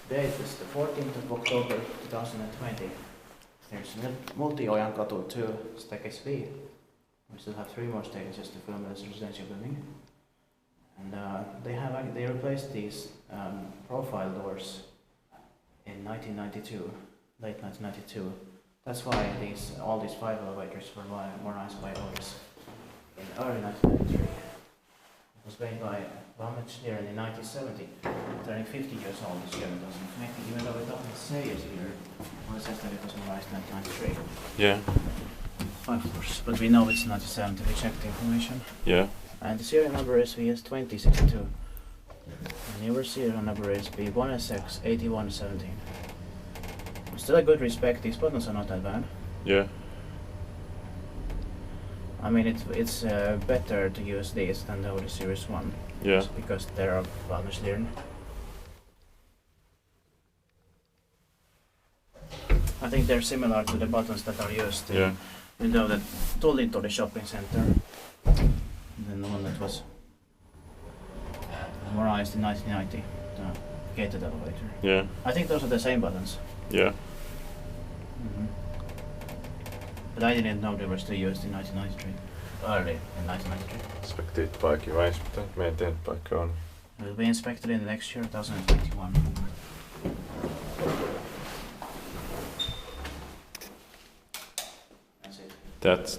Date is the 14th of October 2020. There's Multiojankatu 2, staircase B. We still have 3 more staircases to film this residential building. And they replaced these profile doors in 1992, late 1992. That's why all these 5 elevators were modernized by Otis in early 1993. It was made by ValmetSchlieren in 1970, turning 50 years old this year in 2020, even though it doesn't say it here. Well, it says that it was modernized in 1993. Yeah. 5 floors, but we know it's 1970, we checked the information. Yeah. And the serial number is VS2062. And your serial number is B1SX8117. Still a good respect, these buttons are not that bad. Yeah. I mean, it's better to use these than the Otis Series 1. Yeah. Because they are ValmetSchlieren. I think they're similar to the buttons that are used in, you know, the Tullintori shopping center. And then the one that was modernized in 1990, the gated elevator. Yeah. I think those are the same buttons. Yeah. But I didn't know they were still used in 1993. Early in 1993. Inspektiit aika hyvä inspektio. Meidän tehnyt paikka on. It will be inspected in the next year, 2021. That's it. That's